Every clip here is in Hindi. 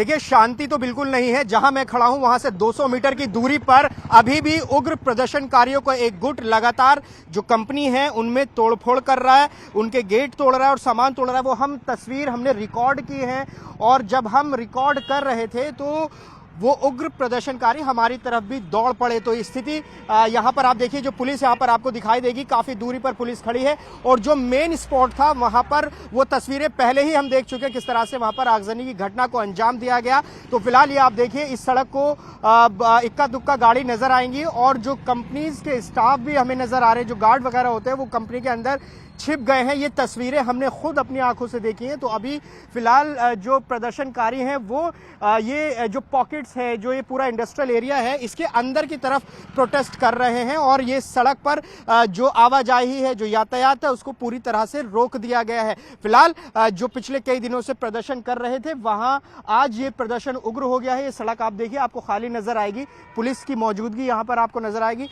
देखिए शांति तो बिल्कुल नहीं है। जहां मैं खड़ा हूं वहां से 200 मीटर की दूरी पर अभी भी उग्र प्रदर्शनकारियों को एक गुट लगातार जो कंपनी है उनमें तोड़फोड़ कर रहा है, उनके गेट तोड़ रहा है और सामान तोड़ रहा है। वो हम तस्वीर हमने रिकॉर्ड की है और जब हम रिकॉर्ड कर रहे थे तो वो उग्र प्रदर्शनकारी हमारी तरफ भी दौड़ पड़े। तो स्थिति यहाँ पर आप देखिए, जो पुलिस यहाँ पर आपको दिखाई देगी, काफी दूरी पर पुलिस खड़ी है और जो मेन स्पॉट था वहां पर वो तस्वीरें पहले ही हम देख चुके हैं किस तरह से वहां पर आगजनी की घटना को अंजाम दिया गया। तो फिलहाल ये आप देखिए इस सड़क को इक्का दुक्का गाड़ी नजर आएंगी और जो कंपनीज के स्टाफ भी हमें नजर आ रहे हैं, जो गार्ड वगैरह होते हैं वो कंपनी के अंदर छिप गए हैं। ये तस्वीरें हमने खुद अपनी आंखों से देखी हैं। तो अभी फिलहाल जो प्रदर्शनकारी हैं वो ये जो पॉकेट्स है, जो ये पूरा इंडस्ट्रियल एरिया है, इसके अंदर की तरफ प्रोटेस्ट कर रहे हैं और ये सड़क पर जो आवाजाही है, जो यातायात है, उसको पूरी तरह से रोक दिया गया है। फिलहाल जो पिछले कई दिनों से प्रदर्शन कर रहे थे वहां आज ये प्रदर्शन उग्र हो गया है। ये सड़क आप देखिए, आपको खाली नजर आएगी, पुलिस की मौजूदगी यहाँ पर आपको नजर आएगी।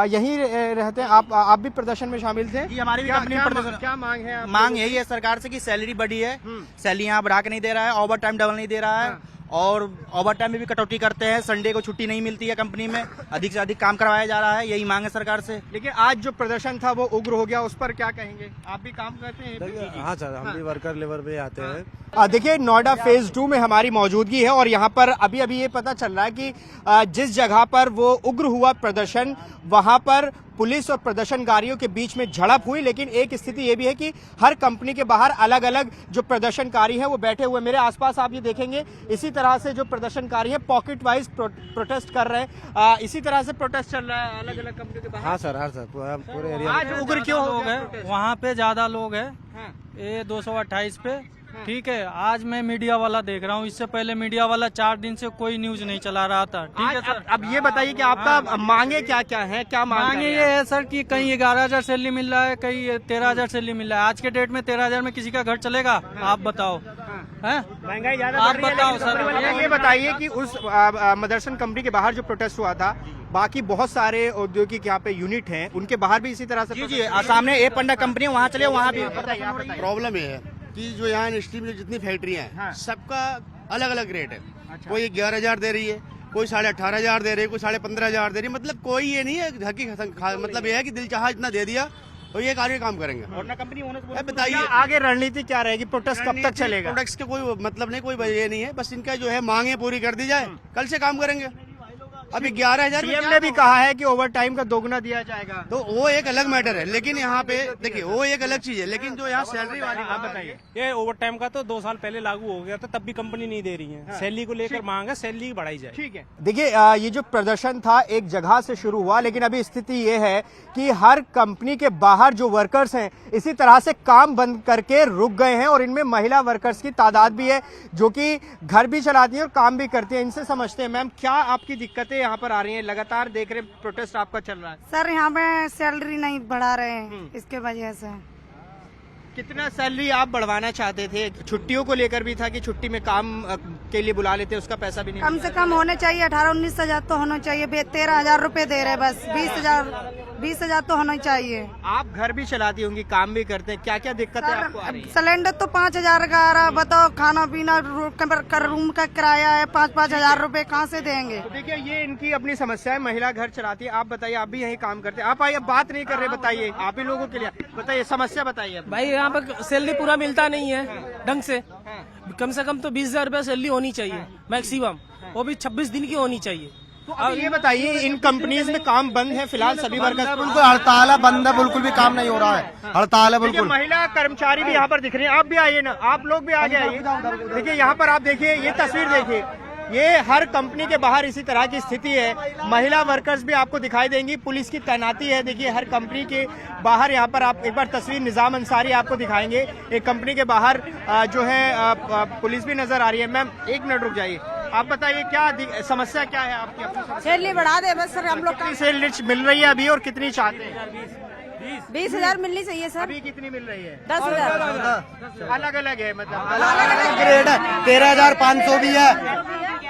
यहीं रहते हैं आप भी प्रदर्शन में शामिल थे? हमारी भी कंपनी में क्या मांग है? मांग यही है सरकार से कि सैलरी बढ़ी है, सैलरी यहाँ बढ़ा के नहीं दे रहा है, ओवर टाइम डबल नहीं दे रहा है और ओवर टाइम में भी कटौती करते हैं। संडे को छुट्टी नहीं मिलती है कंपनी में, अधिक से अधिक काम करवाया जा रहा है। यही मांग है सरकार से। लेकिन आज जो प्रदर्शन था वो उग्र हो गया, उस पर क्या कहेंगे? आप भी काम करते हैं? हाँ सर, हम भी वर्कर लेबर पे आते हैं। देखिए नोएडा फेज 2 में हमारी मौजूदगी है और यहाँ पर अभी अभी ये पता चल रहा है कि जिस जगह पर वो उग्र हुआ प्रदर्शन वहां पर पुलिस और प्रदर्शनकारियों के बीच में झड़प हुई। लेकिन एक स्थिति ये भी है कि हर कंपनी के बाहर अलग अलग जो प्रदर्शनकारी हैं वो बैठे हुए। मेरे आसपास आप ये देखेंगे इसी तरह से जो प्रदर्शनकारी है पॉकेट वाइज प्रोटेस्ट कर रहे हैं। इसी तरह से प्रोटेस्ट चल रहा है अलग अलग कंपनियों के बाहर। हाँ सर, पूरे एरिया आज उग्र क्यों लोग हैं वहाँ पे, ज्यादा लोग हैं। ये 228 पे ठीक है। आज मैं मीडिया वाला देख रहा हूँ, इससे पहले मीडिया वाला 4 दिन से कोई न्यूज नहीं चला रहा था। ठीक है सर। अब ये बताइए कि आपका मांगे क्या क्या है? क्या मांगे ये है सर कि कहीं 11,000 सैलरी मिल रहा है, कहीं 13,000 सैलरी मिल रहा है। आज के डेट में 13,000 में किसी का घर चलेगा? आप बताओ, हैं? महंगाई ज्यादा आप बढ़ रही है, बताओ लेकिन सर। ये बताइए कि उस मदरसन कंपनी के बाहर जो प्रोटेस्ट हुआ था, बाकी बहुत सारे औद्योगिक यहाँ पे यूनिट हैं, उनके बाहर भी इसी तरह से? जी, सामने ए पंडा कंपनी है, वहाँ चले, वहाँ भी प्रॉब्लम ये है कि जो यहाँ इंडस्ट्री में जितनी फैक्ट्रियाँ हैं सबका अलग अलग रेट है। कोई 11,000 दे रही है, कोई 18,500 दे रही है, कोई 15,500 दे रही है। मतलब कोई ये नहीं है हकीकत, मतलब ये है कि दिल चाहा इतना दे दिया तो ये कार्य काम करेंगे। और ना कंपनी ओनर बताइए आगे रणनीति क्या रहेगी? प्रोटेस्ट कब तक चलेगा? प्रोडक्ट्स के कोई मतलब नहीं, कोई ये नहीं है, बस इनका जो है मांगे पूरी कर दी जाए, कल से काम करेंगे। अभी 11,000 सीएम ने भी कहा है कि ओवर टाइम का दोगुना दिया जाएगा। तो वो एक अलग मैटर है, लेकिन यहाँ पे देखिए वो एक अलग चीज है, लेकिन जो यहाँ सैलरी वाली आप बताइए। ये ओवर टाइम का तो 2 साल पहले लागू हो गया था, तब भी कंपनी नहीं दे रही है। सैलरी को लेकर मांग है, सैलरी बढ़ाई जाए। ठीक है। देखिए ये जो प्रदर्शन था एक जगह से शुरू हुआ, लेकिन अभी स्थिति ये है कि हर कंपनी के बाहर जो वर्कर्स हैं इसी तरह से काम बंद करके रुक गए हैं और इनमें महिला वर्कर्स की तादाद भी है जो कि घर भी चलाती हैं और काम भी करती हैं। इनसे समझते हैं, मैम क्या आपकी दिक्कतें यहाँ पर आ रही हैं? लगातार देख रहे प्रोटेस्ट आपका चल रहा है। सर यहाँ पे सैलरी नहीं बढ़ा रहे हैं, इसके वजह से। कितना सैलरी आप बढ़वाना चाहते थे? छुट्टियों को लेकर भी था कि छुट्टी में काम के लिए बुला लेते, उसका पैसा भी नहीं? कम से कम होने चाहिए 18-19 हजार तो होना चाहिए। 13,000 रुपए दे रहे, बस 20,000 तो होना चाहिए। आप घर भी चलाती होंगी, काम भी करते हैं, क्या क्या दिक्कतें आपको आ रही हैं? सिलेंडर तो 5,000 का आ रहा, बताओ खाना पीना रूम का किराया है 5-5 हजार रुपए कहाँ से देंगे? तो देखिए ये इनकी अपनी समस्या है, महिला घर चलाती है। आप बताइए, आप भी यही काम करते हैं, आप आइए, बात नहीं कर रहे, बताइए आप ही लोगों के लिए बताइए, समस्या बताइए। भाई यहाँ पे सैलरी पूरा मिलता नहीं है ढंग से। कम से कम तो 20,000 रुपया सैलरी होनी चाहिए मैक्सिमम, वो भी 26 दिन की होनी चाहिए। तो अब ये बताइए, इन कंपनीज में काम बंद है फिलहाल, सभी वर्कर्स? बिल्कुल हड़ताल है, बंद है, बिल्कुल भी काम नहीं हो रहा है, हड़ताल है बिल्कुल। महिला कर्मचारी भी यहाँ पर दिख रही है, आप भी आइए ना, आप लोग भी आगे आइए। देखिए यहाँ पर आप देखिए, ये तस्वीर देखिए, ये हर कंपनी के बाहर इसी तरह की स्थिति है। महिला वर्कर्स भी आपको दिखाई देंगी, पुलिस की तैनाती है। देखिए हर कंपनी के बाहर यहाँ पर आप एक बार तस्वीर निजाम अंसारी आपको दिखाएंगे, एक कंपनी के बाहर जो है पुलिस भी नजर आ रही है। मैम 1 मिनट रुक जाइए, आप बताइए क्या समस्या क्या है आपकी? सैलरी बढ़ा दे बस सर, हम लोग। कितनी सैलरी मिल रही है अभी और कितनी चाहते हैं? 20,000 मिलनी चाहिए सर। अभी कितनी मिल रही है? 10,000। अलग अलग है, मतलब अलग अलग ग्रेड है, 13,500 भी है,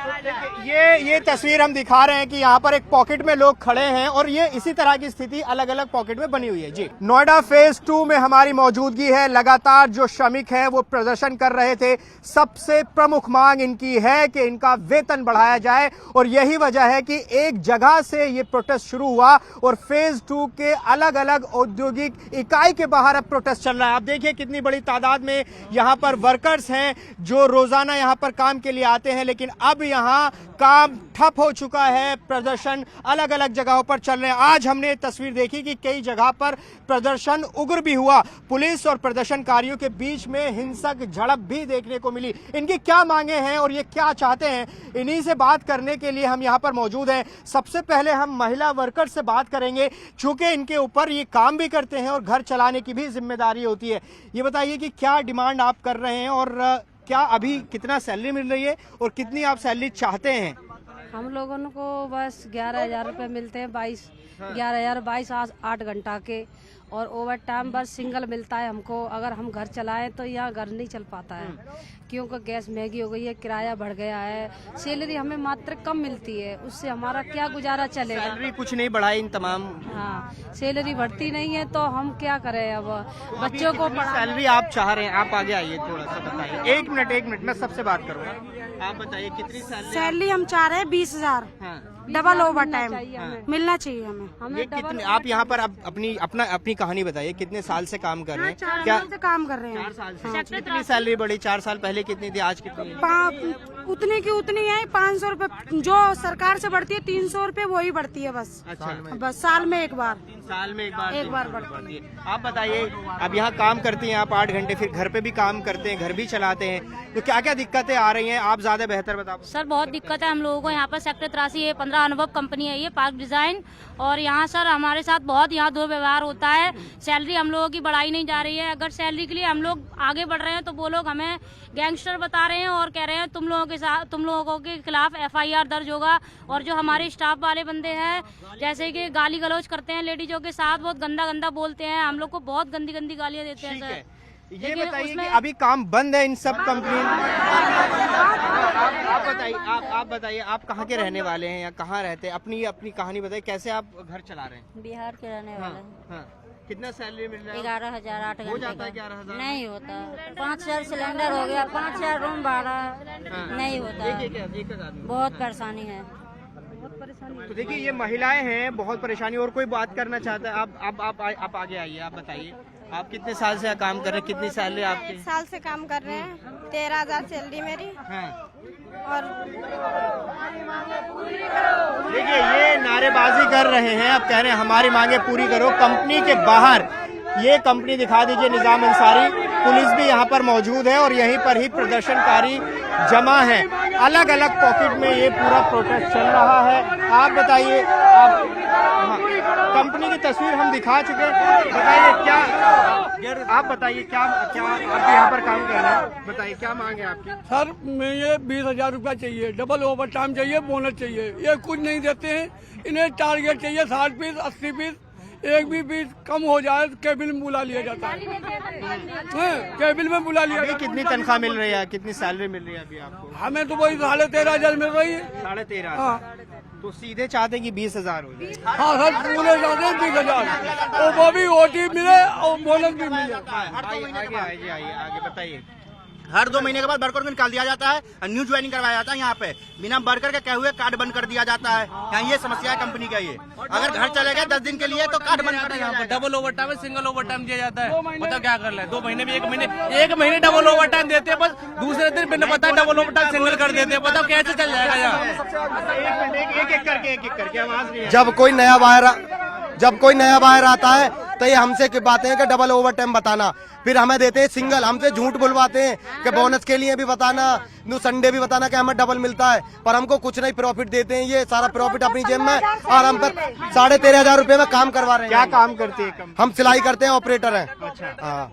ये तस्वीर हम दिखा रहे हैं कि यहाँ पर एक पॉकेट में लोग खड़े हैं और ये इसी तरह की स्थिति अलग अलग पॉकेट में बनी हुई है। जी, नोएडा फेज 2 में हमारी मौजूदगी है। लगातार जो श्रमिक हैं वो प्रदर्शन कर रहे थे। सबसे प्रमुख मांग इनकी है कि इनका वेतन बढ़ाया जाए और यही वजह है कि एक जगह से ये प्रोटेस्ट शुरू हुआ और फेज 2 के अलग अलग औद्योगिक इकाई के बाहर अब प्रोटेस्ट चल रहा है। आप देखिए कितनी बड़ी तादाद में यहाँ पर वर्कर्स हैं जो रोजाना यहाँ पर काम के लिए आते हैं, लेकिन अब यहाँ काम ठप हो चुका है। प्रदर्शन अलग अलग जगहों पर चल रहे हैं। आज हमने तस्वीर देखी कि कई जगह पर प्रदर्शन उग्र भी हुआ। पुलिस और प्रदर्शनकारियों के बीच में हिंसक झड़प भी देखने को मिली। इनकी क्या मांगे हैं और ये क्या चाहते हैं, इन्हीं से बात करने के लिए हम यहाँ पर मौजूद हैं। सबसे पहले हम महिला वर्कर से बात करेंगे, चूंकि इनके ऊपर ये काम भी करते हैं और घर चलाने की भी जिम्मेदारी होती है। ये बताइए कि क्या डिमांड आप कर रहे हैं और क्या अभी कितना सैलरी मिल रही है और कितनी आप सैलरी चाहते हैं? हम लोगों को बस 11,000 रुपये मिलते हैं। 8 घंटा के, और ओवर टाइम बस सिंगल मिलता है हमको। अगर हम घर चलाएं तो यहाँ घर नहीं चल पाता है, क्योंकि गैस महंगी हो गई है, किराया बढ़ गया है, सैलरी हमें मात्र कम मिलती है, उससे हमारा क्या गुजारा चलेगा। सैलरी कुछ नहीं बढ़ाई इन तमाम। हाँ, सैलरी बढ़ती नहीं है तो हम क्या करें। अब बच्चों को सैलरी आप चाह रहे हैं? आप आगे आइए, थोड़ा सा बताइए। एक मिनट मैं सबसे बात करूँगा। आप बताइए कितनी सैलरी हम चाह रहे हैं 20,000। डबल ओवर टाइम मिलना चाहिए हमें। ये कितने आप यहाँ पर अपनी कहानी बताइए, कितने साल से काम कर रहे हैं? 4 साल से काम कर रहे हैं। 4 साल से। कितनी सैलरी बढ़ी? 4 साल पहले कितनी थी, आज कितनी है? उतनी की उतनी है। 500 रुपए जो सरकार से बढ़ती है, 300 रुपए वही बढ़ती है बस। अच्छा, बस साल में एक बार बढ़ती है। आप बताइए, अब यहाँ काम करती हैं आप 8 घंटे, फिर घर पे भी काम करते हैं, घर भी चलाते हैं, तो क्या क्या दिक्कतें आ रही हैं? आप ज्यादा बेहतर बताओ। सर बहुत दिक्कत है हम लोगों को। यहाँ पर सेक्टर 83 है, 15 अनुभव कंपनी है ये, पार्क डिजाइन। और यहाँ सर हमारे साथ बहुत यहाँ दुर्व्यवहार होता है। सैलरी हम लोगों की बढ़ाई नहीं जा रही है। अगर सैलरी के लिए हम लोग आगे बढ़ रहे हैं तो वो लोग हमें गैंगस्टर बता रहे हैं और कह रहे हैं तुम लोगों के खिलाफ FIR दर्ज होगा। और जो हमारे स्टाफ वाले बंदे हैं, जैसे कि गाली गलौज करते हैं लेडीजों के साथ, बहुत गंदा बोलते हैं, हम लोग को बहुत गंदी गालियाँ देते हैं सर। ये बताइए कि अभी काम बंद है इन सब कंपनी। आप बताइए आप कहाँ के रहने वाले हैं या कहाँ रहते हैं? अपनी कहानी बताइए, कैसे आप घर चला रहे हैं? बिहार के रहने वाले हैं। हाँ। कितना सैलरी मिल रहा है? 11,000 8 घंटे हो जाता है 11,000? नहीं होता। 5,000 सिलेंडर हो गया, 5,000 रूम भाड़ा, नहीं होता। बहुत परेशानी है। तो देखिए ये महिलाएं हैं, बहुत परेशानी। और कोई बात करना चाहता है? आप आगे आइए, आप बताइए आप कितने साल से काम कर रहे हैं, कितनी सैलरी आपकी? 1 साल से काम कर रहे हैं। 13,000 सैलरी मेरी। हाँ। और देखिए ये नारेबाजी कर रहे हैं, अब कह रहे हैं हमारी मांगे पूरी करो। कंपनी के बाहर ये कंपनी दिखा दीजिए, निजाम अंसारी। पुलिस भी यहाँ पर मौजूद है और यहीं पर ही प्रदर्शनकारी जमा है। अलग अलग पॉकेट में ये पूरा प्रोटेस्ट चल रहा है। आप बताइए, कंपनी की तस्वीर हम दिखा चुके हैं। बताइए क्या आप बताइए क्या आप यहाँ पर काम कर रहे हैं? बताइए क्या मांग है आपकी? सर मैं ये 20,000 रुपया चाहिए, डबल ओवर टाइम चाहिए, बोनस चाहिए। ये कुछ नहीं देते हैं। इन्हें टारगेट चाहिए 60 पीस 80 पीस। एक भी पीस कम हो जाए तो केबिल में बुला लिया जाता है। केबिल में बुला लिया जाता है। कितनी तनख्वाह मिल रही है, कितनी सैलरी मिल रही है अभी आपको? हमें तो वही 13,500 मिल रही है। 13,500। हाँ। तो सीधे चाहते हैं कि 20,000 हो जाए? हाँ सर, पूरे चाहते हैं 20,000, और वो भी OT मिले और बोनस भी मिले। आगे बताइए। हर 2 महीने के बाद वर्कर को निकाल दिया जाता है, न्यू ज्वाइनिंग करवाया जाता है। यहाँ पे बिना वर्कर के कहे हुए कार्ड बंद कर दिया जाता है। यहाँ ये समस्या है कंपनी का। ये अगर घर चले गए 10 दिन के लिए तो कार्ड बंद कर दिया जाता है। Double over time, single over time दिया जाता है। मतलब क्या कर ले, 2 महीने में 1 महीने डबल ओवर टाइम देते हैं, बस दूसरे दिन बिना पता डबल ओवर टाइम सिंगल कर देते हैं। बताओ कैसे चल जाएगा यहाँ? एक करके आवाज नहीं है। जब कोई नया बायर आता है तो ये हमसे बातें हैं कि डबल ओवर टाइम बताना, फिर हमें देते हैं सिंगल। हमसे झूठ बुलवाते हैं कि बोनस के लिए भी बताना, संडे भी बताना कि हमें डबल मिलता है, पर हमको कुछ नहीं प्रॉफिट देते हैं। ये सारा प्रॉफिट अपनी जेब में, और हम पर 13,500 रुपए में काम करवा रहे हैं। क्या काम करते हैं? हम सिलाई करते हैं, ऑपरेटर हैं। अच्छा। हाँ।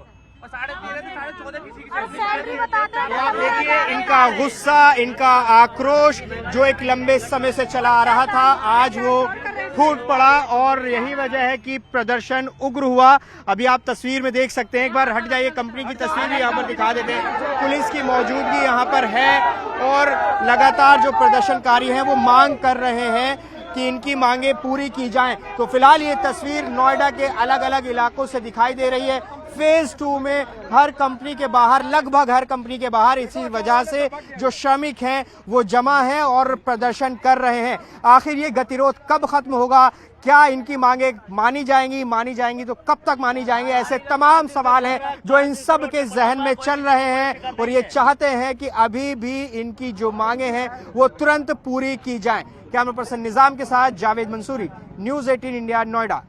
देखिए इनका गुस्सा, इनका आक्रोश जो एक लंबे समय से चला आ रहा था, आज वो फूट पड़ा और यही वजह है कि प्रदर्शन उग्र हुआ। अभी आप तस्वीर में देख सकते हैं, एक बार हट जाइए, कंपनी की तस्वीर भी यहाँ पर दिखा देते हैं। पुलिस की मौजूदगी यहाँ पर है और लगातार जो प्रदर्शनकारी हैं वो मांग कर रहे हैं कि इनकी मांगे पूरी की जाएं। तो फिलहाल ये तस्वीर नोएडा के अलग अलग इलाकों से दिखाई दे रही है। फेज 2 में हर कंपनी के बाहर, लगभग हर कंपनी के बाहर इसी वजह से जो श्रमिक हैं वो जमा हैं और प्रदर्शन कर रहे हैं। आखिर ये गतिरोध कब खत्म होगा? क्या इनकी मांगे मानी जाएंगी तो कब तक मानी जाएंगी? ऐसे तमाम सवाल हैं जो इन सब के जहन में चल रहे हैं और ये चाहते हैं कि अभी भी इनकी जो मांगे हैं वो तुरंत पूरी की जाएं। कैमरा पर्सन निजाम के साथ जावेद मंसूरी, न्यूज़ 18 इंडिया, नोएडा।